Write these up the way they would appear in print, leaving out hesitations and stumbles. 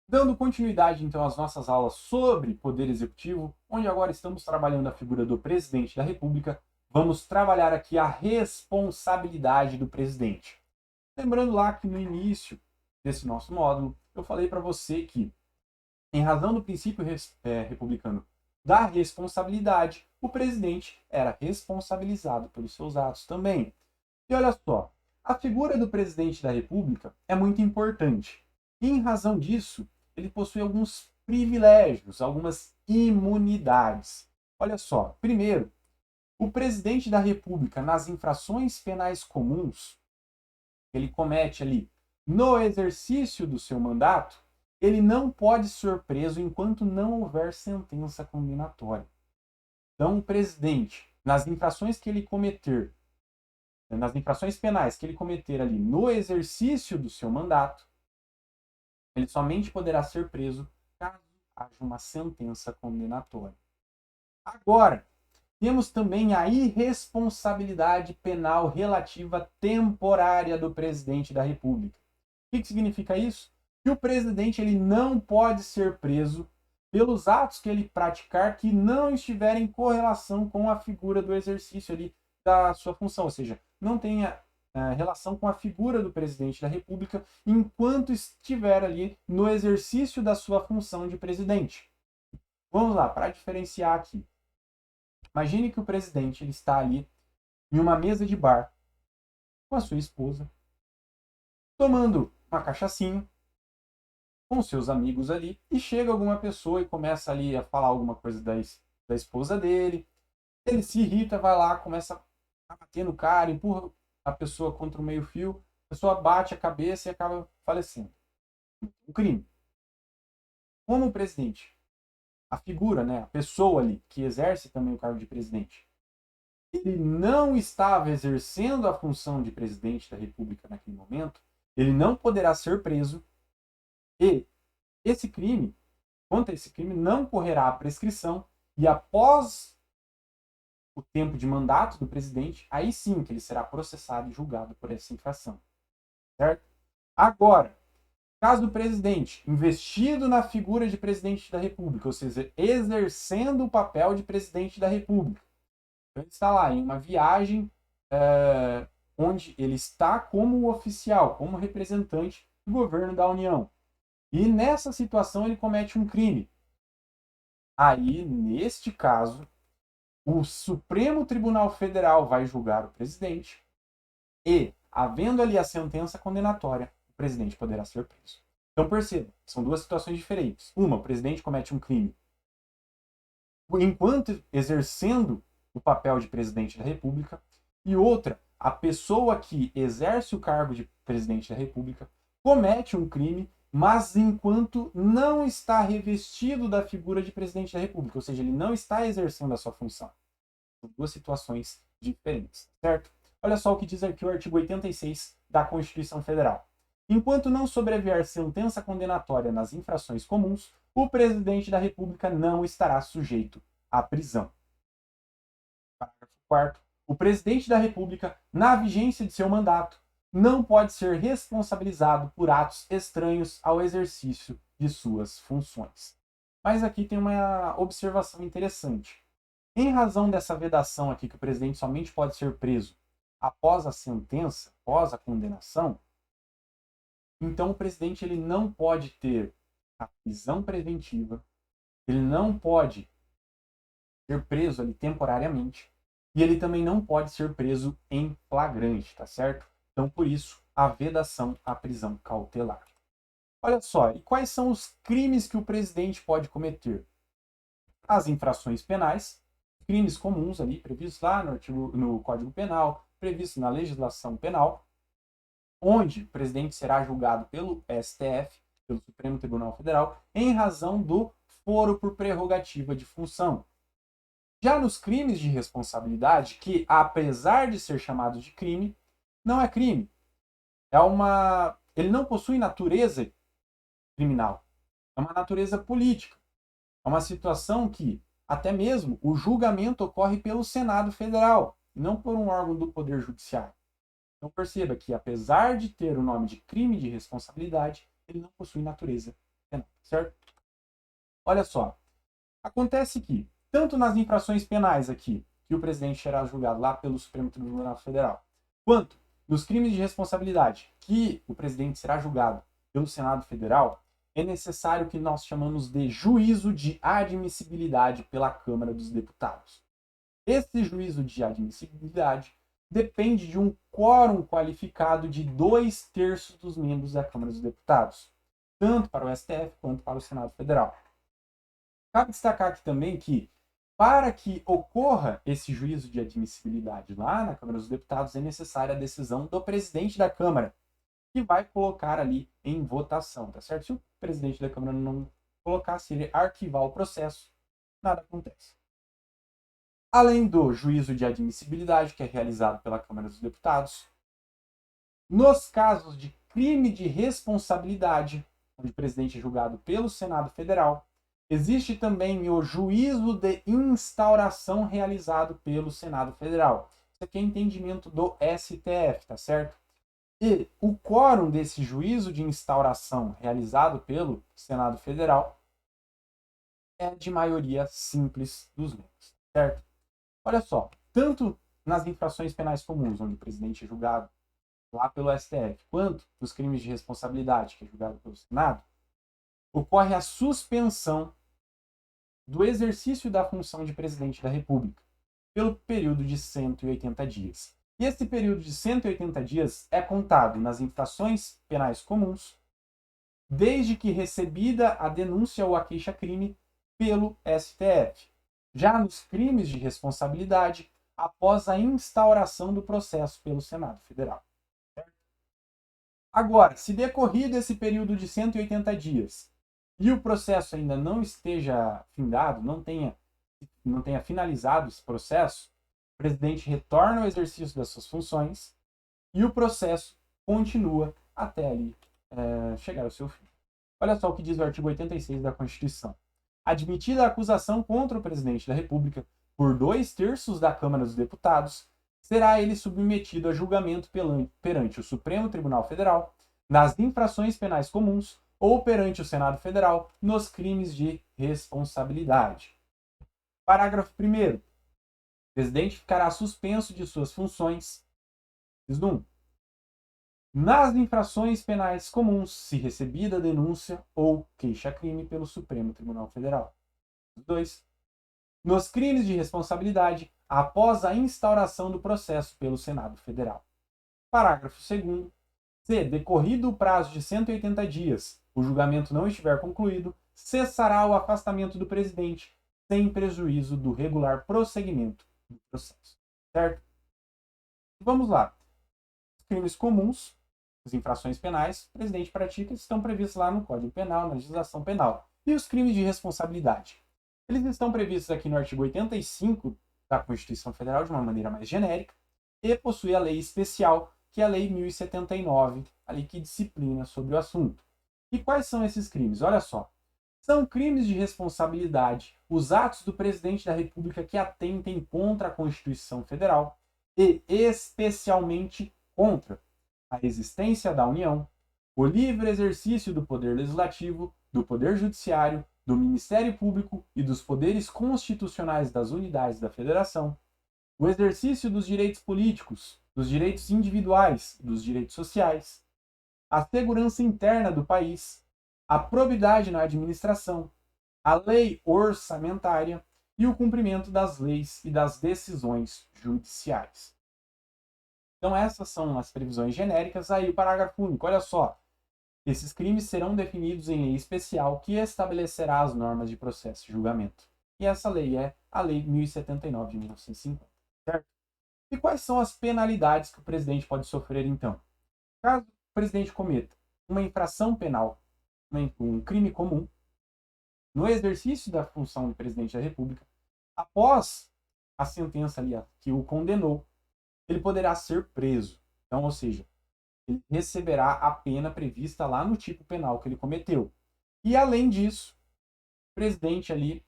Dando continuidade, então, às nossas aulas sobre poder executivo, onde agora estamos trabalhando a figura do presidente da República, vamos trabalhar aqui a responsabilidade do presidente. Lembrando lá que no início desse nosso módulo, eu falei para você que, em razão do princípio republicano da responsabilidade, o presidente era responsabilizado pelos seus atos também. E olha só, a figura do presidente da República é muito importante. E, em razão disso, ele possui alguns privilégios, algumas imunidades. Olha só, primeiro, o presidente da República, nas infrações penais comuns que ele comete ali no exercício do seu mandato, ele não pode ser preso enquanto não houver sentença condenatória. Então, o presidente, nas infrações que ele cometer, nas infrações penais que ele cometer ali no exercício do seu mandato, ele somente poderá ser preso caso haja uma sentença condenatória. Agora, temos também a irresponsabilidade penal relativa temporária do presidente da República. O que significa isso? Que o presidente ele não pode ser preso pelos atos que ele praticar que não estiverem em correlação com a figura do exercício ali da sua função, ou seja, não tenha relação com a figura do presidente da República enquanto estiver ali no exercício da sua função de presidente. Vamos lá, para diferenciar aqui. Imagine que o presidente ele está ali em uma mesa de bar com a sua esposa, tomando uma cachaçinha com seus amigos ali, e chega alguma pessoa e começa ali a falar alguma coisa da esposa dele. Ele se irrita, vai lá, começa a bater no cara, empurra a pessoa contra o meio-fio, a pessoa bate a cabeça e acaba falecendo. Um crime. Como o presidente, a figura, né, a pessoa ali que exerce também o cargo de presidente, ele não estava exercendo a função de presidente da República naquele momento, ele não poderá ser preso e esse crime, quanto a esse crime, não correrá a prescrição e após o tempo de mandato do presidente, aí sim que ele será processado e julgado por essa infração, certo? Agora, caso do presidente investido na figura de presidente da República, ou seja, exercendo o papel de presidente da República, então ele está lá em uma viagem onde ele está como oficial, como representante do governo da União. E nessa situação ele comete um crime. Aí, neste caso, o Supremo Tribunal Federal vai julgar o presidente e, havendo ali a sentença condenatória, o presidente poderá ser preso. Então perceba, são duas situações diferentes. Uma, o presidente comete um crime enquanto exercendo o papel de presidente da República, e outra, a pessoa que exerce o cargo de presidente da República comete um crime, mas enquanto não está revestido da figura de presidente da República, ou seja, ele não está exercendo a sua função. São duas situações diferentes, certo? Olha só o que diz aqui o artigo 86 da Constituição Federal. Enquanto não sobrevier sentença condenatória nas infrações comuns, o presidente da República não estará sujeito à prisão. Parágrafo 4º. O presidente da República, na vigência de seu mandato, não pode ser responsabilizado por atos estranhos ao exercício de suas funções. Mas aqui tem uma observação interessante. Em razão dessa vedação aqui, que o presidente somente pode ser preso após a sentença, após a condenação, então o presidente ele não pode ter a prisão preventiva, ele não pode ser preso ali temporariamente, e ele também não pode ser preso em flagrante, tá certo? Então, por isso, a vedação à prisão cautelar. Olha só, e quais são os crimes que o presidente pode cometer? As infrações penais, crimes comuns ali, previstos lá no Código Penal, previstos na legislação penal, onde o presidente será julgado pelo STF, pelo Supremo Tribunal Federal, em razão do foro por prerrogativa de função. Já nos crimes de responsabilidade, que apesar de ser chamado de crime, não é crime. Ele não possui natureza criminal. É uma natureza política. É uma situação que até mesmo o julgamento ocorre pelo Senado Federal, não por um órgão do Poder Judiciário. Então perceba que, apesar de ter o nome de crime de responsabilidade, ele não possui natureza penal, certo? Olha só, acontece que, tanto nas infrações penais aqui, que o presidente será julgado lá pelo Supremo Tribunal Federal, quanto nos crimes de responsabilidade, que o presidente será julgado pelo Senado Federal, é necessário que nós chamamos de juízo de admissibilidade pela Câmara dos Deputados. Esse juízo de admissibilidade depende de um quórum qualificado de 2/3 dos membros da Câmara dos Deputados, tanto para o STF quanto para o Senado Federal. Cabe destacar aqui também que, para que ocorra esse juízo de admissibilidade lá na Câmara dos Deputados, é necessária a decisão do presidente da Câmara, que vai colocar ali em votação, tá certo? Se o presidente da Câmara não colocar, se ele arquivar o processo, nada acontece. Além do juízo de admissibilidade, que é realizado pela Câmara dos Deputados, nos casos de crime de responsabilidade, onde o presidente é julgado pelo Senado Federal, existe também o juízo de instauração realizado pelo Senado Federal. Isso aqui é entendimento do STF, tá certo? E o quórum desse juízo de instauração realizado pelo Senado Federal é de maioria simples dos membros, certo? Olha só, tanto nas infrações penais comuns, onde o presidente é julgado lá pelo STF, quanto nos crimes de responsabilidade, que é julgado pelo Senado, ocorre a suspensão do exercício da função de presidente da República pelo período de 180 dias. E esse período de 180 dias é contado nas infrações penais comuns, desde que recebida a denúncia ou a queixa-crime pelo STF. Já nos crimes de responsabilidade, após a instauração do processo pelo Senado Federal. Agora, se decorrido esse período de 180 dias e o processo ainda não esteja findado, não tenha finalizado esse processo, o presidente retorna ao exercício das suas funções e o processo continua até ali chegar ao seu fim. Olha só o que diz o artigo 86 da Constituição. Admitida a acusação contra o presidente da República por 2/3 da Câmara dos Deputados, será ele submetido a julgamento perante o Supremo Tribunal Federal, nas infrações penais comuns, ou perante o Senado Federal, nos crimes de responsabilidade. Parágrafo 1º. O presidente ficará suspenso de suas funções. Inciso 1. Nas infrações penais comuns, se recebida denúncia ou queixa-crime pelo Supremo Tribunal Federal. 2. Nos crimes de responsabilidade, após a instauração do processo pelo Senado Federal. Parágrafo 2º. Se, decorrido o prazo de 180 dias, o julgamento não estiver concluído, cessará o afastamento do presidente, sem prejuízo do regular prosseguimento do processo. Certo? Vamos lá. Os crimes comuns, as infrações penais, o presidente pratica, estão previstos lá no Código Penal, na legislação penal. E os crimes de responsabilidade? Eles estão previstos aqui no artigo 85 da Constituição Federal de uma maneira mais genérica e possui a lei especial, que é a Lei 1079, ali que disciplina sobre o assunto. E quais são esses crimes? Olha só. São crimes de responsabilidade os atos do presidente da República que atentem contra a Constituição Federal e especialmente contra a existência da União, o livre exercício do poder legislativo, do poder judiciário, do Ministério Público e dos poderes constitucionais das unidades da Federação, o exercício dos direitos políticos, dos direitos individuais, dos direitos sociais, a segurança interna do país, a probidade na administração, a lei orçamentária e o cumprimento das leis e das decisões judiciais. Então essas são as previsões genéricas. Aí o parágrafo único, olha só. Esses crimes serão definidos em lei especial que estabelecerá as normas de processo e julgamento. E essa lei é a Lei 1079 de 1950, certo? E quais são as penalidades que o presidente pode sofrer, então? Caso o presidente cometa uma infração penal, um crime comum, no exercício da função de presidente da República, após a sentença ali que o condenou, ele poderá ser preso. Então, ou seja, ele receberá a pena prevista lá no tipo penal que ele cometeu. E, além disso, o presidente ali,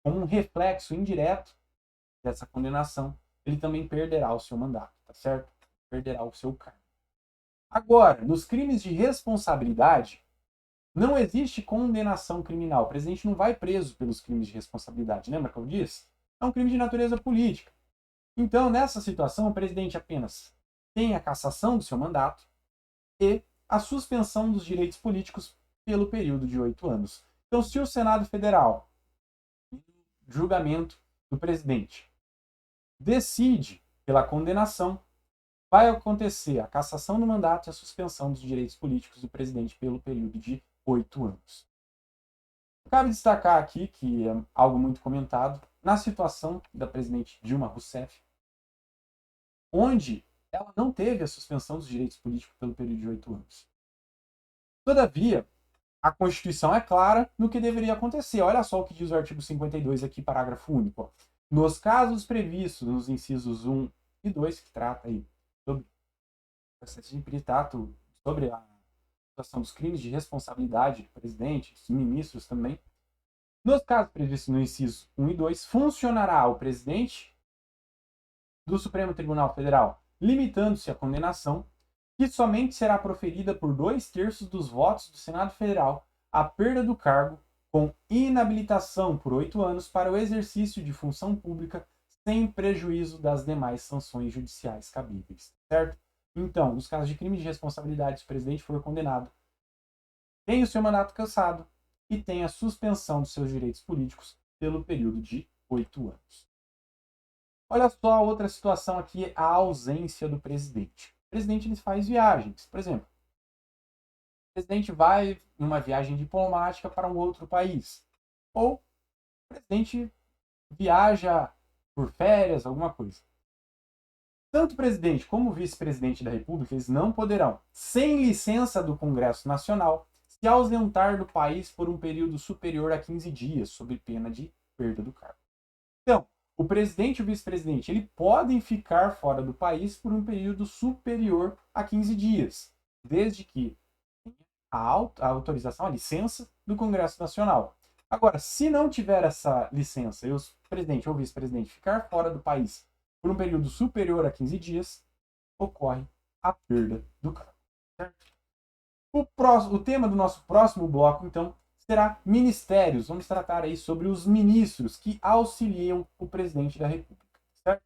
como um reflexo indireto dessa condenação, ele também perderá o seu mandato, tá certo? Perderá o seu cargo. Agora, nos crimes de responsabilidade, Não existe condenação criminal. O presidente não vai preso pelos crimes de responsabilidade. Lembra que eu disse? É um crime de natureza política. Então, nessa situação, o presidente apenas tem a cassação do seu mandato e a suspensão dos direitos políticos pelo período de 8 anos. Então, se o Senado Federal, julgamento do presidente, decide pela condenação, vai acontecer a cassação do mandato e a suspensão dos direitos políticos do presidente pelo período de 8 anos. Cabe destacar aqui, que é algo muito comentado, na situação da presidente Dilma Rousseff, onde ela não teve a suspensão dos direitos políticos pelo período de 8 anos. Todavia, a Constituição é clara no que deveria acontecer. Olha só o que diz o artigo 52 aqui, parágrafo único. Nos casos previstos nos incisos 1 e 2, que trata aí sobre o processo de peritato, sobre a situação dos crimes de responsabilidade do presidente, dos ministros também, nos casos previstos no inciso 1 e 2, funcionará o presidente do Supremo Tribunal Federal, limitando-se a condenação, que somente será proferida por 2/3 dos votos do Senado Federal, a perda do cargo com inabilitação por 8 anos para o exercício de função pública sem prejuízo das demais sanções judiciais cabíveis, certo? Então, nos casos de crime de responsabilidade, se o presidente for condenado, tem o seu mandato cassado e tem a suspensão dos seus direitos políticos pelo período de 8 anos. Olha só a outra situação aqui, a ausência do presidente. O presidente ele faz viagens. Por exemplo, o presidente vai em uma viagem diplomática para um outro país. Ou o presidente viaja por férias, alguma coisa. Tanto o presidente como o vice-presidente da República, eles não poderão, sem licença do Congresso Nacional, se ausentar do país por um período superior a 15 dias, sob pena de perda do cargo. Então, o presidente e o vice-presidente ele podem ficar fora do país por um período superior a 15 dias, desde que tenha a autorização, a licença do Congresso Nacional. Agora, se não tiver essa licença e o presidente ou vice-presidente ficar fora do país por um período superior a 15 dias, ocorre a perda do cargo. Certo? O tema do nosso próximo bloco, então, será ministérios. Vamos tratar aí sobre os ministros que auxiliam o presidente da República, certo?